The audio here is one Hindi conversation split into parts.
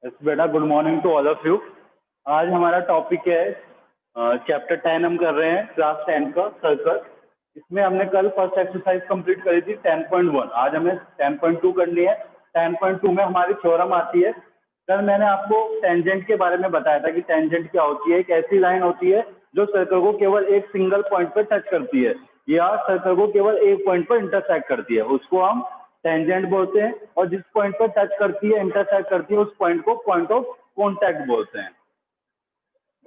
बेटा good morning to all of you. आज हमारा टॉपिक है चैप्टर 10 हम कर रहे हैं क्लास 10 का सर्कल। इसमें हमने कल फर्स्ट एक्सरसाइज कंप्लीट करी थी 10.1। आज हमें 10.2 करनी है। 10.2 में हमारी थ्योरम आती है। कल मैंने आपको टेंजेंट के बारे में बताया था कि टेंजेंट क्या होती है। एक ऐसी लाइन होती है जो सर्कल को केवल एक सिंगल पॉइंट पर टच करती है या सर्कल को केवल एक पॉइंट पर इंटरसेक्ट करती है, उसको हम टेंजेंट बोलते हैं। और जिस पॉइंट पर टच करती है, इंटरसेक्ट करती है, उस पॉइंट को पॉइंट ऑफ कॉन्टैक्ट बोलते हैं।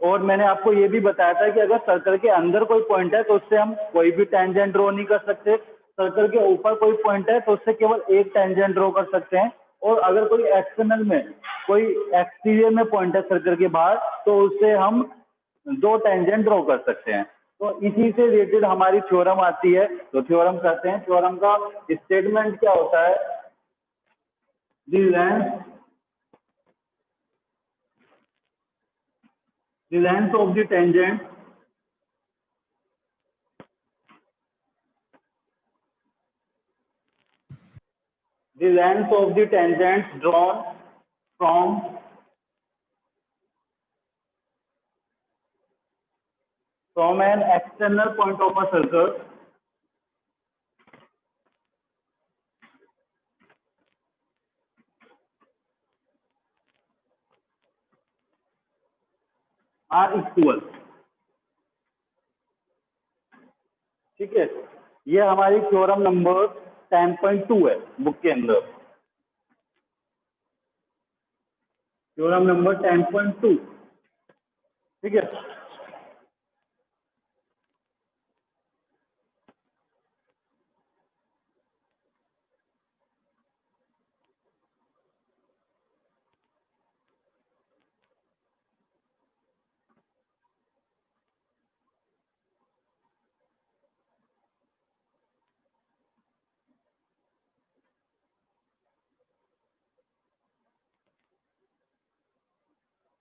और मैंने आपको ये भी बताया था कि अगर सर्कल के अंदर कोई पॉइंट है तो उससे हम कोई भी टेंजेंट ड्रॉ नहीं कर सकते। सर्कल के ऊपर कोई पॉइंट है तो उससे केवल एक टेंजेंट ड्रॉ कर सकते हैं। और अगर कोई एक्सटर्नल में, कोई एक्सटीरियर में पॉइंट है सर्कल के बाहर, तो उससे हम दो टेंजेंट ड्रॉ कर सकते हैं। तो इसी से रिलेटेड हमारी थ्योरम आती है। तो थ्योरम करते हैं। थ्योरम का स्टेटमेंट क्या होता है? the length of the tangent drawn from an external point of a circle are equal। ठीक है, ये हमारी थ्योरम नंबर 10.2 है बुक के अंदर। Theorem number 10.2। ठीक है,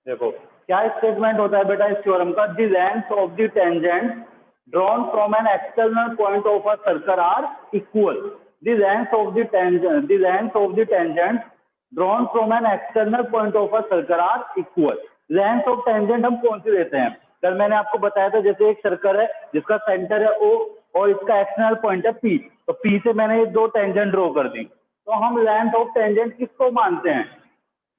देखो क्या स्टेटमेंट होता है बेटा इस थ्योरम का। The length of the tangent drawn from an external point of a circle are equal. The length of the tangent drawn from an external point of a circle are equal. Length of tangent हम कौन सी लेते हैं? कल मैंने आपको बताया था, जैसे एक सर्कल है जिसका सेंटर है O और इसका एक्सटर्नल पॉइंट है P, तो P से मैंने ये दो टेंजेंट ड्रॉ कर दी। तो हम लेंथ ऑफ टेंजेंट किसको मानते हैं?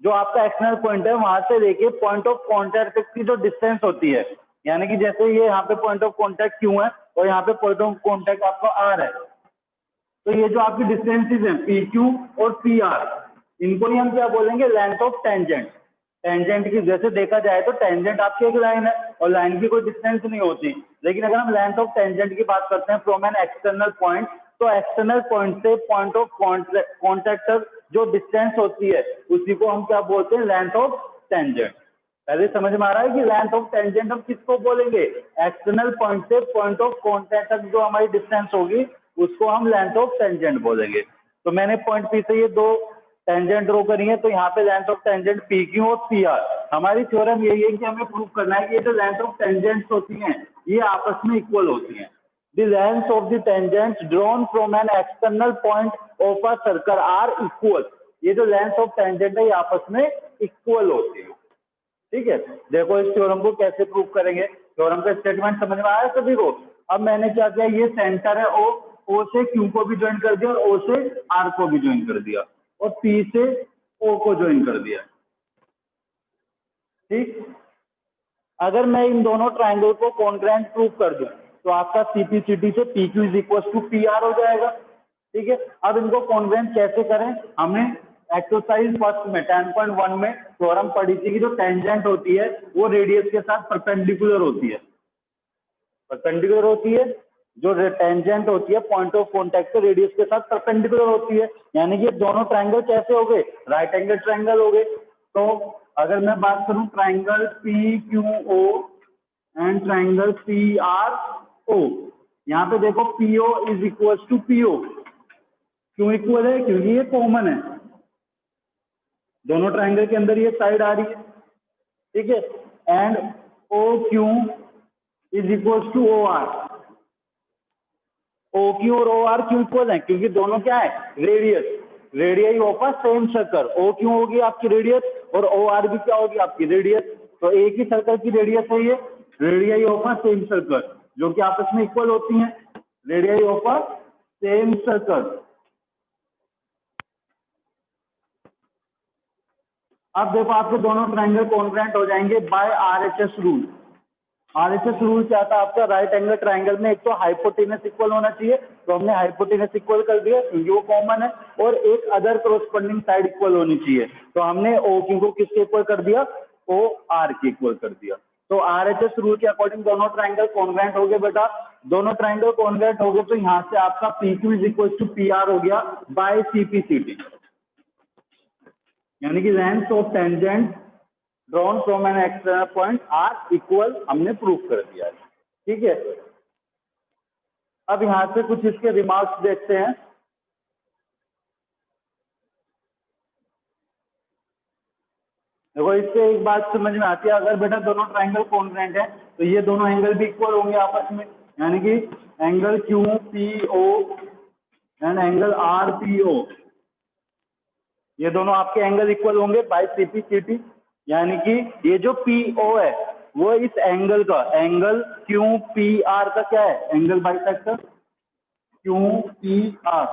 जो आपका एक्सटर्नल पॉइंट है वहां से लेके पॉइंट ऑफ कॉन्टैक्ट की जो डिस्टेंस होती है, यानी कि जैसे ये यहाँ पे पॉइंट ऑफ कॉन्टैक्ट Q है और यहाँ पे पॉइंट ऑफ कॉन्टैक्ट आपका R है, तो ये जो आपकी डिस्टेंसेज हैं PQ और PR, इनको ही हम क्या बोलेंगे? Length of tangent. टेंजेंट की जैसे देखा जाए तो टेंजेंट आपकी एक लाइन है और लाइन की कोई डिस्टेंस नहीं होती, लेकिन अगर हम लेंथ ऑफ टेंजेंट की बात करते हैं फ्रॉम एन एक्सटर्नल पॉइंट, तो एक्सटर्नल पॉइंट से पॉइंट ऑफ कॉन्टैक्ट तक जो डिस्टेंस होती है उसी को हम क्या बोलते हैं? Length of tangent. पहले समझ में आ रहा है कि लेंथ ऑफ टेंजेंट हम किसको बोलेंगे? एक्सटर्नल पॉइंट से पॉइंट ऑफ कॉन्टैक्ट तक जो हमारी डिस्टेंस होगी उसको हम लेंथ ऑफ टेंजेंट बोलेंगे। तो मैंने पॉइंट P से ये दो टेंजेंट ड्रॉ करी है, तो यहाँ पे लेंथ ऑफ टेंजेंट PQ और PR। हमारी थ्योरम यही है कि हमें प्रूव करना है कि ये जो लेंथ ऑफ टेंजेंट्स होती हैं ये आपस में इक्वल होती हैं। The length of the tangents drawn from an external point of a circle are equal. ये जो लेंथ ऑफ टेंजेंट है ये आपस में इक्वल होती है। ठीक है, देखो इस थ्योरम को कैसे प्रूव करेंगे। थ्योरम का स्टेटमेंट समझ में आया सभी को? अब मैंने क्या किया, ये सेंटर है O से Q को भी ज्वाइन कर दिया और O से R को भी ज्वाइन कर दिया और P से O को ज्वाइन कर दिया। ठीक, अगर मैं इन दोनों ट्राइंगल को कॉन्ग्रुएंट प्रूव कर दूं तो आपका CPCT से PQ is equal to PR हो जाएगा। ठीक है, अब इनको कॉन्ग्रुएंट कैसे करें? हमने एक्सरसाइज फर्स्ट में 10.1 में थ्योरम पढ़ी थी कि जो टेंजेंट होती है वो रेडियस के साथ परपेंडिकुलर होती है। परपेंडिकुलर होती है, जो टेंजेंट होती है पॉइंट ऑफ कॉन्टैक्ट से रेडियस के साथ परपेंडिकुलर होती है, यानी कि दोनों ट्राइंगल कैसे हो गए? राइट एंगल ट्राइंगल हो गए। तो अगर मैं बात करूं triangle PQO and triangle PRO, यहाँ पे देखो PO is equal to PO। क्यों इक्वल है? क्योंकि ये कॉमन है, दोनों ट्राइंगल के अंदर ये साइड आ रही है। ठीक है, and OQ is equal to OR। OQ और OR क्यों इक्वल है? क्योंकि दोनों क्या है? Radius. Radius of a same circle. O क्यों होगी आपकी रेडियस और ओ आर भी क्या होगी आपकी रेडियस। तो एक ही सर्कल की रेडियस है ये, radius of a same circle, जो कि आपस में इक्वल होती हैं, radius of a same circle. अब देखो आपके दोनों ट्रायंगल कॉन्ग्रुएंट हो जाएंगे by RHS rule. RHS rule क्या था आपका, राइट एंगल ट्रायंगल में एक तो हाइपोटेनस इक्वल होना चाहिए, तो हमने हाइपोटेनस इक्वल कर दिया क्योंकि वो कॉमन है, और एक अदर कोरस्पोंडिंग साइड इक्वल होनी चाहिए, तो हमने ओ क्यू को किसके इक्वल कर दिया, ओ आर के इक्वल कर दिया। तो आरएचएस रूल के अकॉर्डिंग दोनों ट्रायंगल कॉन्ग्रुएंट हो गए बेटा, दोनों ट्रायंगल कॉन्ग्रुएंट हो गए, तो यहाँ से आपका P Q is equal to P R हो गया by C P C T, यानी कि length of tangent drawn from an external point are equal हमने प्रूव कर दिया है। ठीक है, अब यहां से कुछ इसके रिमार्क्स देखते हैं। देखो इससे एक बात समझ में आती है, अगर बेटा दोनों ट्रायंगल कॉन्ग्रुएंट है तो ये दोनों एंगल भी इक्वल होंगे आपस में, यानी कि angle Q P O and angle R P O, ये दोनों आपके एंगल इक्वल होंगे by C P C T, यानी कि ये जो पी ओ है वो इस एंगल का, एंगल क्यू पी आर का क्या है, angle bisector Q P R,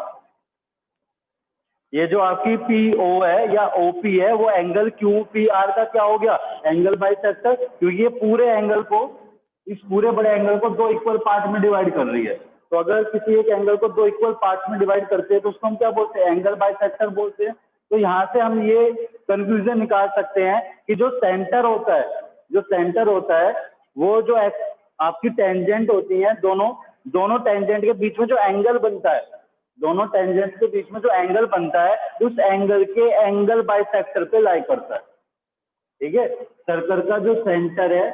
ये जो आपकी पी ओ है या ओ पी है वो एंगल क्यू पी आर का क्या हो गया, एंगल बाइसेक्टर, क्योंकि ये पूरे एंगल को, इस पूरे बड़े एंगल को दो इक्वल पार्ट में डिवाइड कर रही है। तो अगर किसी एक एंगल को दो इक्वल पार्ट में डिवाइड करते हैं तो उसको हम क्या बोलते हैं, एंगल बाइसेक्टर बोलते हैं। तो यहाँ से हम ये कंक्लूजन निकाल सकते हैं कि जो सेंटर होता है, जो सेंटर होता है वो जो आपकी टेंजेंट होती है, दोनों टेंजेंट के बीच में जो एंगल बनता है, दोनों टेंजेंट के बीच में जो एंगल बनता है उस एंगल के एंगल बाइसेक्टर पे लाई करता है। ठीक है, सर्कल का जो सेंटर है,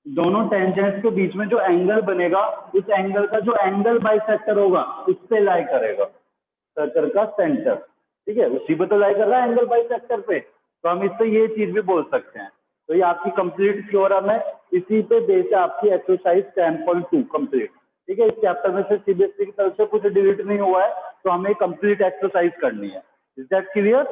दोनों टेंजेंट्स के बीच में जो एंगल बनेगा उस एंगल का जो एंगल बाइसेक्टर होगा उस पे लाई करेगा सर्कल का सेंटर। ठीक है, उसी पे तो लाई कर रहा है एंगल बाइसेक्टर पे, तो हम इससे ये चीज भी बोल सकते हैं। तो ये आपकी कंप्लीट थ्योरम है, इसी पे बेस है आपकी एक्सरसाइज 10.2 कंप्लीट। ठीक है, इस चैप्टर में से सीबीएसई की तरफ से कुछ डिलीट नहीं हुआ है, तो हमें कंप्लीट एक्सरसाइज करनी है। Is that clear?